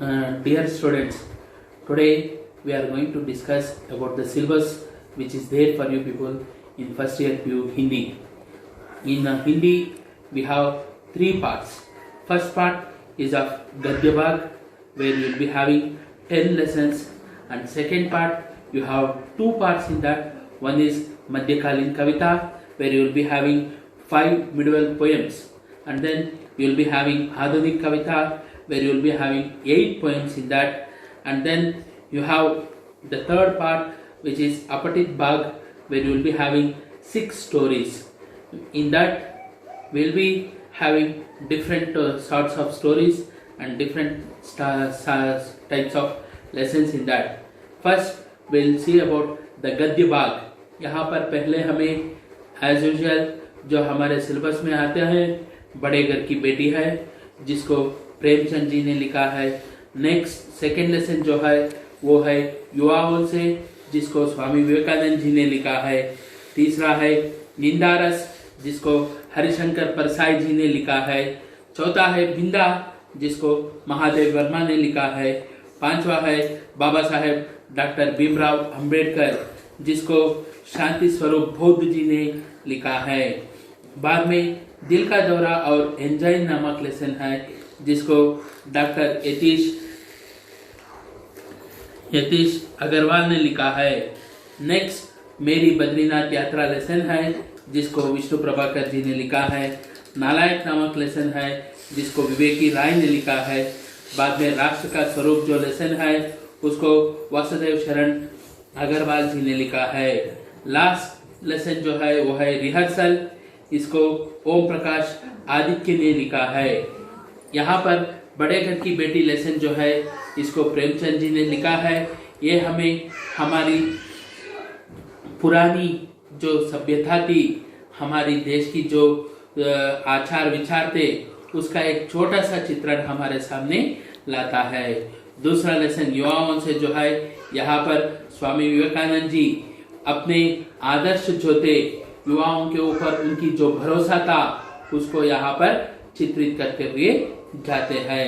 Dear students, today we are going to discuss about the syllabus which is there for you people in first year PU Hindi. In Hindi, we have three parts. First part is of Gadya Bhag, where you will be having 10 lessons, and second part you have two parts in that. One is Madhyakalin Kavita, where you will be having 5 medieval poems, and then you will be having Adhunik Kavita, where you will be having 8 poems in that, and then you have the third part which is Apatit Bhag, where you will be having 6 stories. In that we will be having different sorts of stories and different types of lessons in that. First we will see about the Gadya Bhag. यहाँ पर पहले हमें as usual जो हमारे syllabus में आते हैं, बड़े घर की बेटी है जिसको प्रेमचंद जी ने लिखा है। नेक्स्ट सेकेंड लेसन जो है वो है युवाओं से, जिसको स्वामी विवेकानंद जी ने लिखा है। तीसरा है निंदारस, जिसको हरिशंकर परसाई जी ने लिखा है। चौथा है बिंदा, जिसको महादेव वर्मा ने लिखा है। पांचवा है बाबा साहेब डॉक्टर भीमराव अंबेडकर, जिसको शांति स्वरूप बौद्ध जी ने लिखा है। बाद में दिल का दौरा और एंजाइन नामक लेसन है, जिसको डॉक्टर यतीश अग्रवाल ने लिखा है। नेक्स्ट मेरी बद्रीनाथ यात्रा लेसन है, जिसको विष्णु प्रभाकर जी ने लिखा है। नालायक नामक लेसन है, जिसको विवेकी राय ने लिखा है। बाद में राष्ट्र का स्वरूप जो लेसन है उसको वासुदेव शरण अग्रवाल जी ने लिखा है। लास्ट लेसन जो है वो है रिहर्सल, इसको ओम प्रकाश आदित्य ने लिखा है। यहाँ पर बड़े घर की बेटी लेसन जो है इसको प्रेमचंद जी ने लिखा है। ये हमें हमारी पुरानी जो सभ्यता थी, हमारी देश की जो आचार विचार थे, उसका एक छोटा सा चित्रण हमारे सामने लाता है। दूसरा लेसन युवाओं से जो है, यहाँ पर स्वामी विवेकानंद जी अपने आदर्श जो थे युवाओं के ऊपर, उनकी जो भरोसा था उसको यहाँ पर चित्रित करते हुए जाते हैं।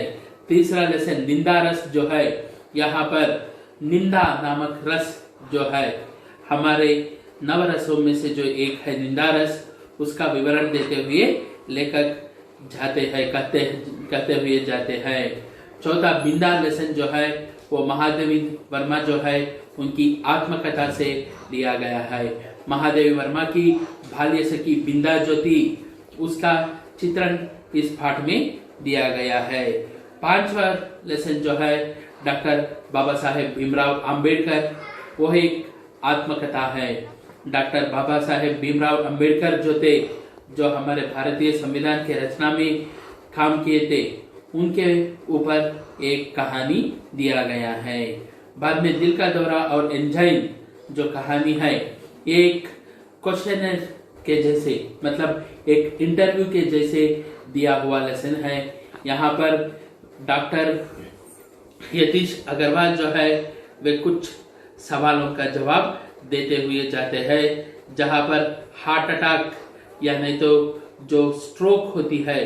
तीसरा लेसन निंदा रस जो है, यहाँ पर निंदा नामक रस जो है, हमारे नवरसों में से जो एक है निंदा रस, उसका विवरण देते हुए लेखक जाते हैं, कहते हुए जाते हैं। चौथा बिंदा लेसन जो है वो महादेवी वर्मा जो है उनकी आत्मकथा से लिया गया है। महादेवी वर्मा की बाल्य सखी बिंदा जो थी, उसका चित्रण इस पाठ में दिया गया है। पांचवा लेसन जो है डॉक्टर बाबा साहेब भीमराव अंबेडकर, वो एक आत्मकथा है। डॉक्टर बाबा साहेब भीमराव अंबेडकर जो थे, जो हमारे भारतीय संविधान के रचना में काम किए थे, उनके ऊपर एक कहानी दिया गया है। बाद में दिल का दौरा और एंजाइन जो कहानी है, एक क्वेश्चनर के जैसे, मतलब एक इंटरव्यू के जैसे दिया हुआ लेसन है। यहाँ पर डॉक्टर यतीश अग्रवाल जो है वे कुछ सवालों का जवाब देते हुए जाते हैं, जहाँ पर हार्ट अटैक या नहीं तो जो स्ट्रोक होती है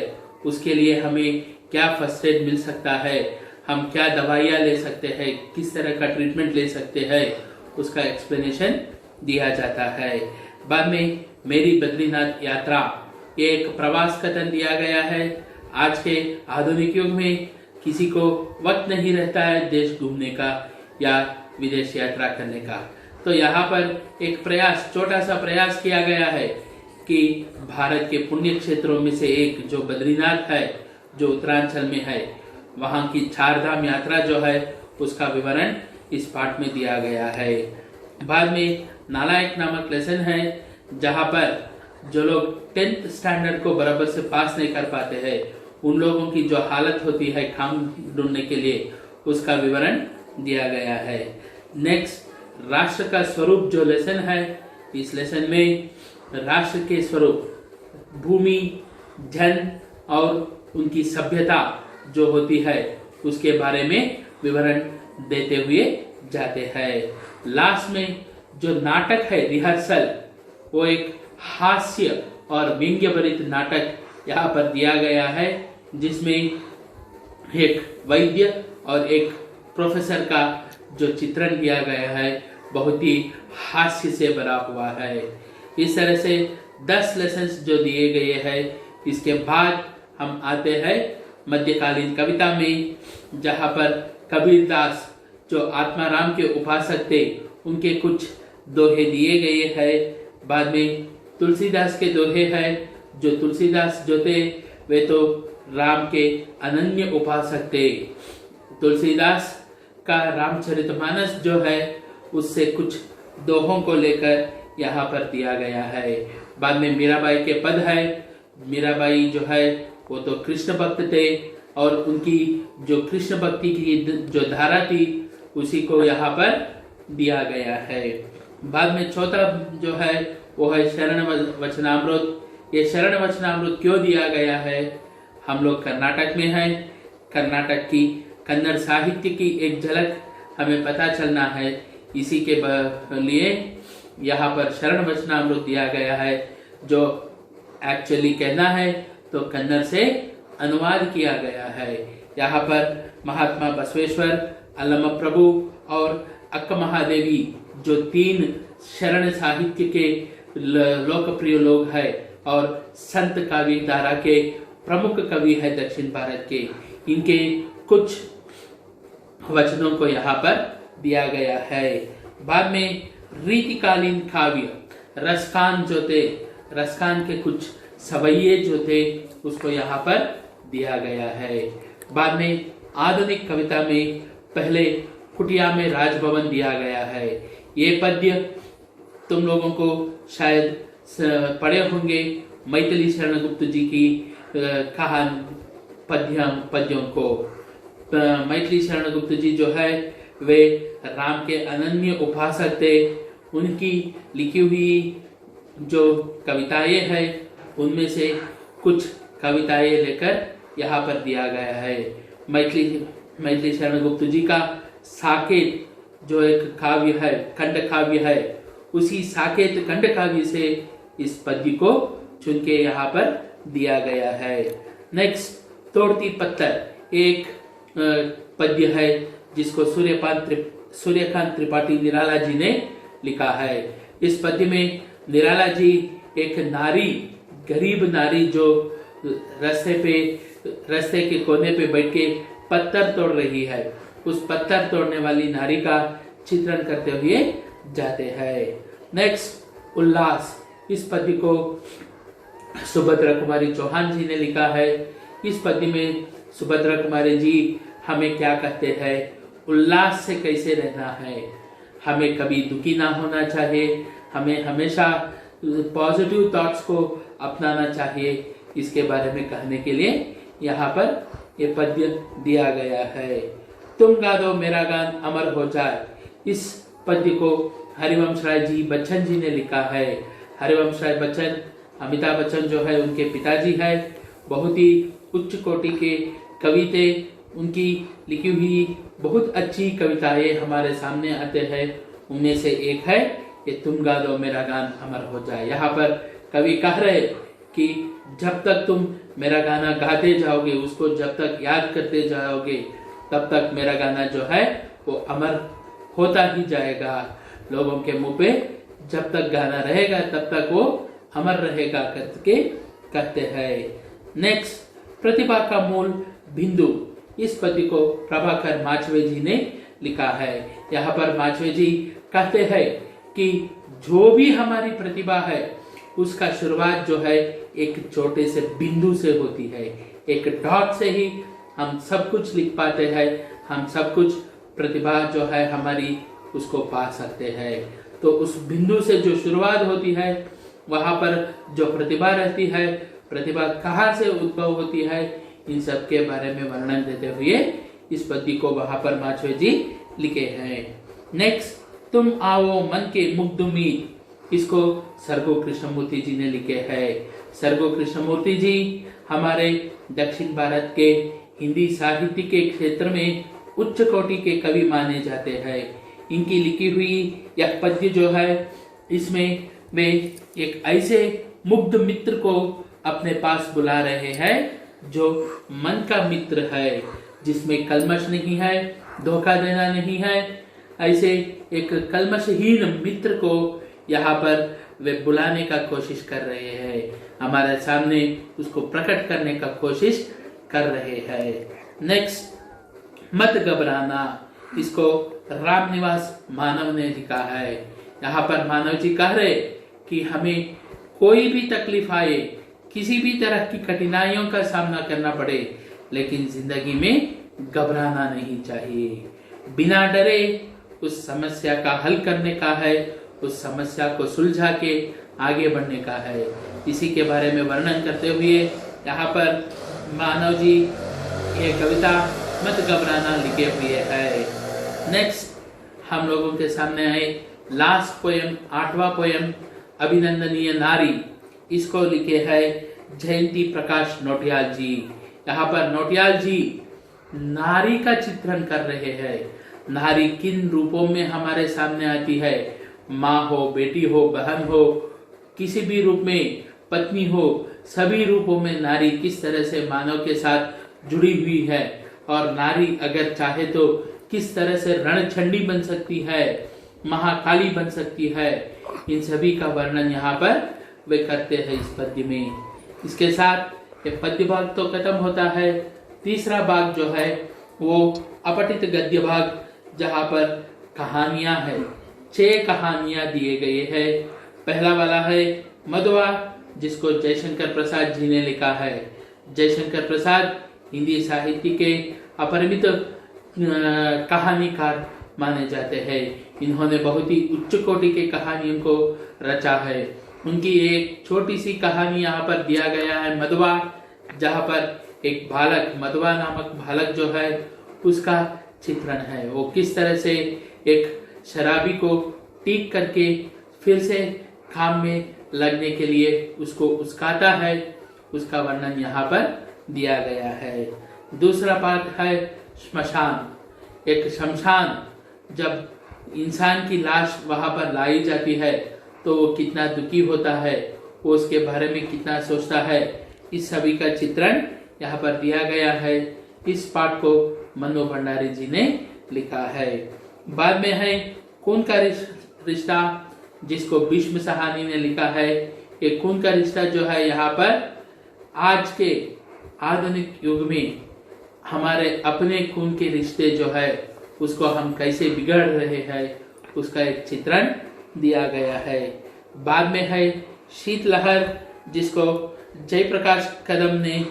उसके लिए हमें क्या फर्स्ट एड मिल सकता है, हम क्या दवाइयाँ ले सकते हैं, किस तरह का ट्रीटमेंट ले सकते हैं, उसका एक्सप्लेनेशन दिया जाता है। बाद में मेरी बद्रीनाथ यात्रा, ये एक प्रवास कथन दिया गया है। आज के आधुनिक युग में किसी को वक्त नहीं रहता है देश घूमने का या विदेश यात्रा करने का, तो यहाँ पर एक प्रयास, छोटा सा प्रयास किया गया है कि भारत के पुण्य क्षेत्रों में से एक जो बद्रीनाथ है, जो उत्तरांचल में है, वहाँ की 4 धाम यात्रा जो है उसका विवरण इस पाठ में दिया गया है। बाद में नालायक नामक लेसन है, जहाँ पर जो लोग 10th स्टैंडर्ड को बराबर से पास नहीं कर पाते हैं, उन लोगों की जो हालत होती है काम ढूंढने के लिए, उसका विवरण दिया गया है। नेक्स्ट राष्ट्र का स्वरूप जो लेसन है, इस लेसन में राष्ट्र के स्वरूप, भूमि, जन और उनकी सभ्यता जो होती है उसके बारे में विवरण देते हुए जाते हैं। लास्ट में जो नाटक है रिहर्सल, वो एक हास्य और व्यंग्य भरित नाटक यहाँ पर दिया गया है, जिसमें एक वैद्य और एक प्रोफेसर का जो चित्रण किया गया है बहुत ही हास्य से भरा हुआ है। इस तरह से 10 लेसन्स जो दिए गए हैं। इसके बाद हम आते हैं मध्यकालीन कविता में, जहाँ पर कबीरदास जो आत्माराम के उपासक थे उनके कुछ दोहे दिए गए हैं। बाद में तुलसीदास के दोहे हैं। जो तुलसीदास जो थे वे तो राम के अनन्य उपासक थे। तुलसीदास का रामचरितमानस जो है उससे कुछ दोहों को लेकर यहाँ पर दिया गया है। बाद में मीराबाई के पद है। मीराबाई जो है वो तो कृष्ण भक्त थे और उनकी जो कृष्ण भक्ति की जो धारा थी उसी को यहाँ पर दिया गया है। बाद में चौथा जो है वो है शरण वचनामृत। ये शरण वचनामृत क्यों दिया गया है? हम लोग कर्नाटक में हैं। कर्नाटक की कन्नड़ साहित्य की एक झलक हमें पता चलना है, इसी के लिए यहाँ पर शरण वचनामृत दिया गया है, जो एक्चुअली कहना है तो कन्नड़ से अनुवाद किया गया है। यहाँ पर महात्मा बसवेश्वर, अलम प्रभु और अक्क महादेवी जो 3 शरण साहित्य के लोकप्रिय लोग हैं और संत काव्य धारा के प्रमुख कवि है दक्षिण भारत के, इनके कुछ वचनों को यहाँ पर दिया गया है। बाद में रीतिकालीन काव्य रसखान जो थे, रसखान के कुछ सवैये जो थे उसको यहाँ पर दिया गया है। बाद में आधुनिक कविता में पहले कुटिया में राजभवन दिया गया है। ये पद्य तुम लोगों को शायद पढ़े होंगे, मैथिली शरण गुप्त जी की कहानी पद्यों को। मैथिली शरण गुप्त जी जो है वे राम के अनन्य उपासक थे। उनकी लिखी हुई जो कविताएं हैं उनमें से कुछ कविताएं लेकर यहाँ पर दिया गया है। मैथिली शरण गुप्त जी का साकेत जो एक काव्य है, खंड काव्य है, उसी साकेत खंड काव्य से इस पद्य को चुन के यहाँ पर दिया गया है। नेक्स्ट, तोड़ती पत्थर एक पद्य है जिसको सूर्यकांत त्रिपाठी निराला जी ने लिखा है। इस पद्य में निराला जी एक नारी, गरीब नारी जो रास्ते के कोने पे बैठ के पत्थर तोड़ रही है, उस पत्थर तोड़ने वाली नारी का चित्रण करते हुए जाते हैं। नेक्स्ट, उल्लास। इस पद्य को सुभद्रा कुमारी चौहान जी ने लिखा है। इस पद्य में सुभद्रा कुमारी जी हमें क्या कहते हैं, उल्लास से कैसे रहना है, हमें कभी दुखी ना होना चाहिए, हमें हमेशा पॉजिटिव थॉट्स को अपनाना चाहिए, इसके बारे में कहने के लिए यहाँ पर ये पद्य दिया गया है। तुम गा दो मेरा गान अमर हो जाए। इस पद्य को हरिवंश राय जी बच्चन जी ने लिखा है। हरिवंश राय बच्चन, अमिताभ बच्चन जो है उनके पिताजी है। बहुत ही उच्च कोटि के कवि थे। उनकी लिखी हुई बहुत अच्छी कविताएं हमारे सामने आते हैं। उनमें से एक है कि तुम गा दो मेरा गान अमर हो जाए। यहाँ पर कवि कह रहे कि जब तक तुम मेरा गाना गाते जाओगे, उसको जब तक याद करते जाओगे, तब तक मेरा गाना जो है वो अमर होता ही जाएगा। लोगों के मुंह पे जब तक गाना रहेगा तब तक वो अमर रहेगा करके कहते हैं। नेक्स्ट, प्रतिभा का मूल बिंदु। इस पद्य को प्रभाकर माचवे जी ने लिखा है। यहाँ पर माचवे जी कहते हैं कि जो भी हमारी प्रतिभा है उसका शुरुआत जो है एक छोटे से बिंदु से होती है। एक डॉट से ही हम सब कुछ लिख पाते हैं, हम सब कुछ प्रतिभा जो है हमारी उसको पा सकते हैं। तो उस बिंदु से जो शुरुआत होती है वहां पर जो प्रतिभा रहती है, प्रतिभा कहाँ से उद्भव होती है, इन सब के बारे में वर्णन देते हुए इस पद्य को वहां पर माचवे जी लिखे हैं। नेक्स्ट, तुम आओ मन के मुग्ध उम्मीद। इसको सरगो कृष्णमूर्ति जी ने लिखे हैं। सरगो कृष्णमूर्ति जी हमारे दक्षिण भारत के हिंदी साहित्य के क्षेत्र में उच्च कोटि के कवि माने जाते हैं। इनकी लिखी हुई यह पद्य जो है इसमें वे एक ऐसे मुग्ध मित्र को अपने पास बुला रहे हैं जो मन का मित्र है, जिसमें कलमश नहीं है, धोखा देना नहीं है। ऐसे एक कलमशहीन मित्र को यहाँ पर वे बुलाने का कोशिश कर रहे हैं, हमारे सामने उसको प्रकट करने का कोशिश कर रहे हैं। नेक्स्ट, मत घबराना, इसको रामनिवास मानव ने लिखा है। यहाँ पर मानव जी कह रहे कि हमें कोई भी तकलीफ आए, किसी भी तरह की कठिनाइयों का सामना करना पड़े, लेकिन जिंदगी में घबराना नहीं चाहिए। बिना डरे उस समस्या का हल करने का है, उस समस्या को सुलझा के आगे बढ़ने का है। इसी के बारे में वर्णन करते हुए यहाँ पर मानव जी ये कविता मत घबराना लिखे हुए है। नेक्स्ट हम लोगों के सामने है लास्ट पोयम, 8वां पोयम, अभिनंदनीय नारी। इसको लिखे है जयंती प्रकाश नौटियाल जी। यहाँ पर नौटियाल जी नारी का चित्रण कर रहे हैं। नारी किन रूपों में हमारे सामने आती है, माँ हो, बेटी हो, बहन हो, किसी भी रूप में, पत्नी हो, सभी रूपों में नारी किस तरह से मानव के साथ जुड़ी हुई है, और नारी अगर चाहे तो किस तरह से रणछंडी बन सकती है, महाकाली बन सकती है। इन सभी का वर्णन यहाँ पर वे करते हैं इस पद्य में। इसके साथ ये पद्य भाग तो खत्म होता है। तीसरा भाग जो है वो अपठित गद्य भाग, जहाँ पर कहानियां है, 6 कहानियां दिए गए हैं। पहला वाला है मधुआ, जिसको जयशंकर प्रसाद जी ने लिखा है। जयशंकर प्रसाद हिंदी साहित्य के अपरिमित कहानीकार माने जाते हैं। इन्होंने बहुत ही उच्च कोटि के कहानियों को रचा है। उनकी एक छोटी सी कहानी यहाँ पर दिया गया है मधुआ, जहाँ पर एक बालक, मधुआ नामक बालक जो है उसका चित्रण है। वो किस तरह से एक शराबी को टीक करके फिर से काम में लगने के लिए उसको उस्काता है, उसका वर्णन यहाँ पर दिया गया है। दूसरा पाठ है श्मशान। एक शमशान, जब इंसान की लाश वहां पर लाई जाती है तो वो कितना दुखी होता है, वो उसके बारे में कितना सोचता है, इस सभी का चित्रण यहाँ पर दिया गया है। इस पाठ को मनु भंडारी जी ने लिखा है। बाद में है खून का रिश्ता, जिसको भीष्म साहनी ने लिखा है। ये खून का रिश्ता जो है यहाँ पर आज के आधुनिक युग में हमारे अपने खून के रिश्ते जो है उसको हम कैसे बिगड़ रहे हैं, उसका एक चित्रण दिया गया है। बाद में है शीतलहर, जिसको जयप्रकाश कदम ने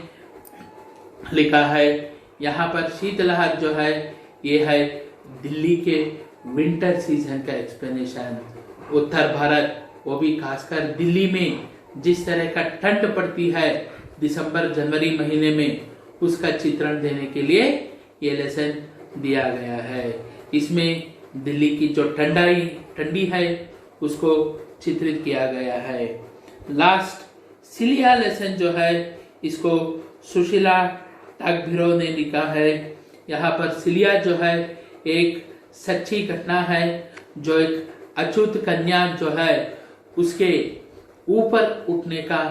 लिखा है। यहाँ पर शीतलहर जो है ये है दिल्ली के विंटर सीजन का एक्सप्लेनेशन। उत्तर भारत, वो भी खासकर दिल्ली में जिस तरह का ठंड पड़ती है दिसंबर जनवरी महीने में, उसका चित्रण देने के लिए ये लेसन दिया गया है। इसमें दिल्ली की जो ठंडी है उसको चित्रित किया गया है। लास्ट सिलिया लेसन जो है इसको सुशीला टाकभिरो ने लिखा है। यहाँ पर सिलिया जो है एक सच्ची घटना है, जो एक अछूत कन्या जो है उसके ऊपर उठने का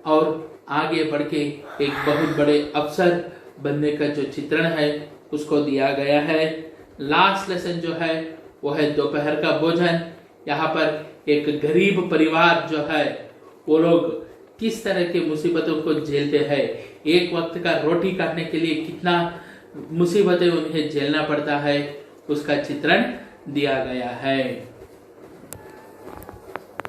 और आगे बढ़ के एक बहुत बड़े अफसर बनने का जो चित्रण है उसको दिया गया है। लास्ट लेसन जो है वो है दोपहर का भोजन। यहाँ पर एक गरीब परिवार जो है वो लोग किस तरह के मुसीबतों को झेलते हैं, एक वक्त का रोटी काटने के लिए कितना मुसीबतें उन्हें झेलना पड़ता है, उसका चित्रण दिया गया है।